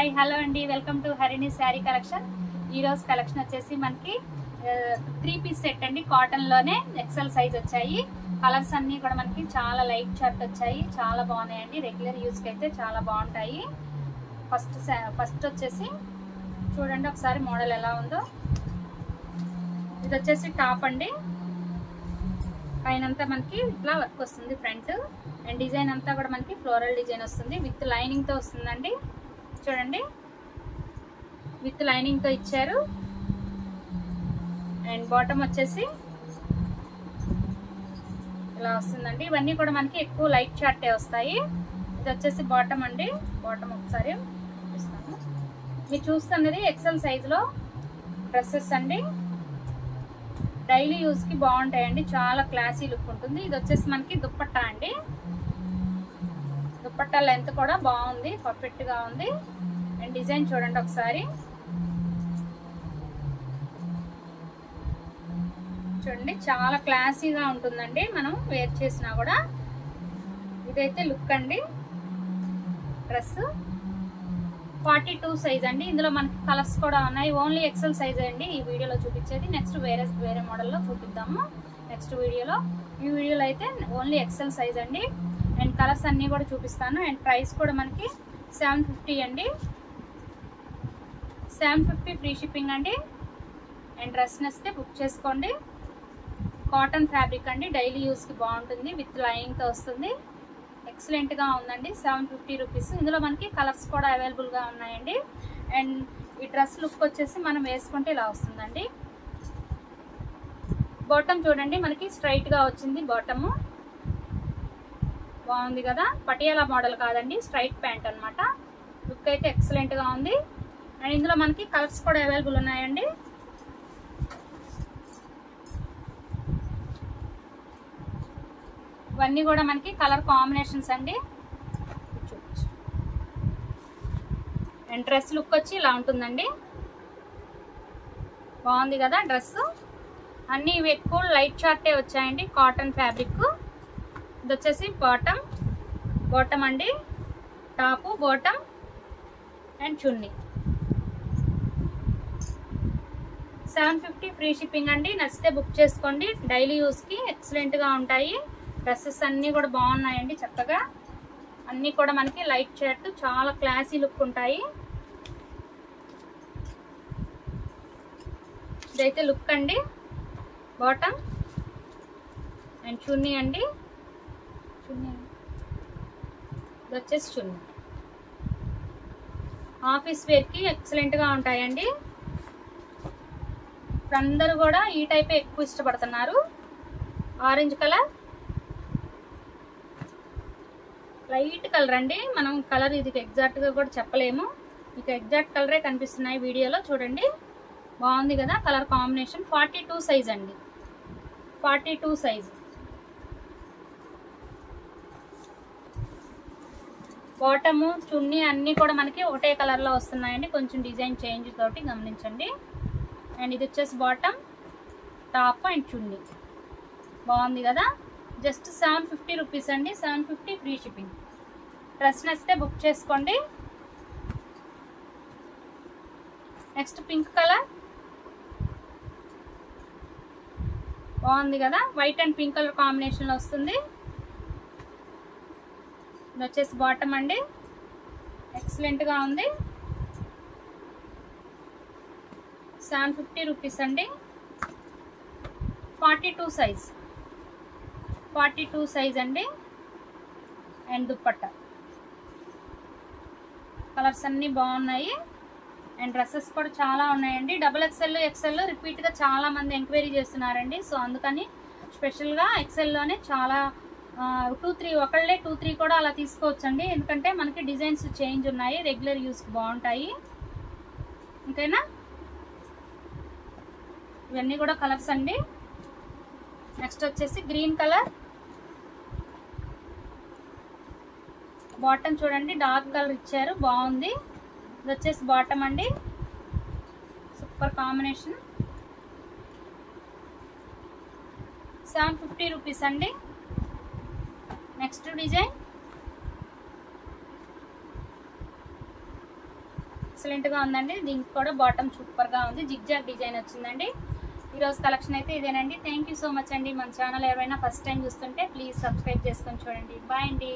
Hi hello అండి, welcome to Harini sari collection. ఈరోజు collection వచ్చేసి మనకి 3 పీస్ సెట్ అండి. కాటన్లోనే ఎక్సెల్ సైజ్ వచ్చాయి. కలర్స్ అన్నీ కూడా మనకి చాలా లైట్ షార్ట్ వచ్చాయి, చాలా బాగున్నాయండి. రెగ్యులర్ యూస్కి అయితే చాలా బాగుంటాయి. ఫస్ట్ వచ్చేసి చూడండి ఒకసారి మోడల్ ఎలా ఉందో. ఇది వచ్చేసి టాప్ అండి. పైనంతా మనకి ఇట్లా వర్క్ వస్తుంది ఫ్రంట్, అండ్ డిజైన్ అంతా కూడా మనకి ఫ్లోరల్ డిజైన్ వస్తుంది. విత్ లైనింగ్ తో వస్తుందండి. చూడండి విత్ లైనింగ్ తో ఇచ్చారు. అండ్ బాటమ్ వచ్చేసి ఇలా వస్తుందండి. ఇవన్నీ కూడా మనకి ఎక్కువ లైట్ షార్టే వస్తాయి. ఇది వచ్చేసి బాటమ్ అండి. బాటమ్ ఒకసారి చూపిస్తాను. మీరు చూస్తున్నది ఎక్సెల్ సైజ్ లో డ్రెస్సెస్ అండి. డైలీ యూజ్ కి బాగుంటాయండి, చాలా క్లాసీ లుక్ ఉంటుంది. ఇది వచ్చేసి మనకి దుప్పట్టా అండి. దుప్పట్టా లెంత్ కూడా బాగుంది, పర్ఫెక్ట్ గా ఉంది. అండ్ డిజైన్ చూడండి ఒకసారి. చూడండి చాలా క్లాసీగా ఉంటుందండి, మనం వేర్ చేసినా కూడా. ఇదైతే లుక్ అండి. డ్రెస్ 42 సైజ్ అండి. ఇందులో మనకి కలర్స్ కూడా ఉన్నాయి. ఓన్లీ ఎక్సెల్ సైజ్ అండి ఈ వీడియోలో చూపించేది. నెక్స్ట్ వేరే మోడల్లో చూపిద్దాము నెక్స్ట్ వీడియోలో. ఈ వీడియోలో అయితే ఓన్లీ ఎక్సెల్ సైజ్ అండి. అండ్ కలర్స్ అన్నీ కూడా చూపిస్తాను. అండ్ ప్రైస్ కూడా మనకి 750 అండి. 750 ఫ్రీ షిప్పింగ్ అండి. అండ్ డ్రెస్ నచ్చితే బుక్ చేసుకోండి. కాటన్ ఫ్యాబ్రిక్ అండి, డైలీ యూస్కి బాగుంటుంది. విత్ లైనింగ్తో వస్తుంది. ఎక్సలెంట్గా ఉందండి. 750 రూపీస్. ఇందులో మనకి కలర్స్ కూడా అవైలబుల్గా ఉన్నాయండి. అండ్ ఈ డ్రెస్ లుక్ వచ్చేసి మనం వేసుకుంటే ఇలా వస్తుందండి. బాటమ్ చూడండి మనకి స్ట్రైట్గా వచ్చింది. బాటము బాగుంది కదా. పటియాలా మోడల్ కాదండి, స్ట్రైట్ ప్యాంట్ అనమాట. లుక్ అయితే ఎక్సలెంట్గా ఉంది. అండ్ ఇందులో మనకి కలర్స్ కూడా అవైలబుల్ ఉన్నాయండి. ఇవన్నీ కూడా మనకి కలర్ కాంబినేషన్స్ అండి. చూడొచ్చు. అండ్ డ్రెస్ లుక్ వచ్చి ఇలా ఉంటుందండి. బాగుంది కదా డ్రెస్. అన్నీ ఇవి ఎక్కువ లైట్ షార్టే వచ్చాయండి. Cotton fabric. ఇది వచ్చేసి బాటమ్ అండి. Top, bottom and chunni. 750 free shipping అండి. నచ్చితే బుక్ చేసుకోండి. డైలీ యూస్కి ఎక్సలెంట్గా ఉంటాయి. డ్రెస్సెస్ అన్నీ కూడా బాగున్నాయండి. చక్కగా అన్నీ కూడా మనకి లైట్ షర్ట్, చాలా క్లాసీ లుక్ ఉంటాయి. ఇదైతే లుక్ అండి. బాటమ్ అండ్ చున్నీ అండి. చున్నీ ఇది వచ్చేసి చున్నీ. ఆఫీస్ వేర్కి ఎక్సలెంట్గా ఉంటాయండి. అందరూ కూడా ఈ టైపే ఎక్కువ ఇష్టపడుతున్నారు. ఆరెంజ్ కలర్, లైట్ కలర్ అండి. మనం కలర్ ఇది ఎగ్జాక్ట్గా కూడా చెప్పలేము. ఇక ఎగ్జాక్ట్ కలరే కనిపిస్తున్నాయి వీడియోలో. చూడండి బాగుంది కదా కలర్ కాంబినేషన్. 42 సైజ్ అండి. 42 సైజ్. బాటము, చున్నీ అన్నీ కూడా మనకి ఒకటే కలర్లో వస్తున్నాయండి. కొంచెం డిజైన్ చేంజ్ తోటి గమనించండి. అండ్ ఇది వచ్చేసి బాటమ్, టాప్ అండ్ చున్నీ. బాగుంది కదా. జస్ట్ 750 రూపీస్ అండి. 750 ఫ్రీ షిప్పింగ్. డ్రెస్ నచ్చితే బుక్ చేసుకోండి. Next pink colour. బాగుంది కదా. వైట్ అండ్ పింక్ కలర్ కాంబినేషన్లో వస్తుంది. ఇది వచ్చేసి బాటమ్ అండి. ఎక్సలెంట్గా ఉంది. 750 రూపీస్ అండి. 42 సైజ్. 42 సైజ్ అండి. అండ్ దుప్పట్టా. కలర్స్ అన్నీ బాగున్నాయి. అండ్ డ్రెస్సెస్ కూడా చాలా ఉన్నాయండి. XXL, XL రిపీట్గా చాలా మంది ఎంక్వైరీ చేస్తున్నారండి. సో అందుకని స్పెషల్గా ఎక్సెల్లోనే చాలా 2-3 ఒకళ్ళే 2-3 కూడా అలా తీసుకోవచ్చండి. ఎందుకంటే మనకి డిజైన్స్ చేంజ్ ఉన్నాయి. రెగ్యులర్ యూస్కి బాగుంటాయి. ఓకేనా. ఇవన్నీ కూడా కలర్స్ అండి. నెక్స్ట్ వచ్చేసి గ్రీన్ కలర్. బాటమ్ చూడండి డార్క్ కలర్ ఇచ్చారు, బాగుంది. ఇది వచ్చేసి బాటమ్ అండి. Super combination. 750 రూపీస్ అండి. నెక్స్ట్ డిజైన్ ఎక్సలెంట్గా ఉందండి. దీనికి కూడా బాటమ్ సూపర్గా ఉంది, జిగ్జాగ్ డిజైన్ వచ్చిందండి. ఈరోజు కలెక్షన్ అయితే ఇదేనండి. థ్యాంక్ యూ సో మచ్ అండి. మన ఛానల్ ఎవరైనా ఫస్ట్ టైం చూస్తుంటే ప్లీజ్ సబ్స్క్రైబ్ చేసుకొని చూడండి. బాయ్ అండి.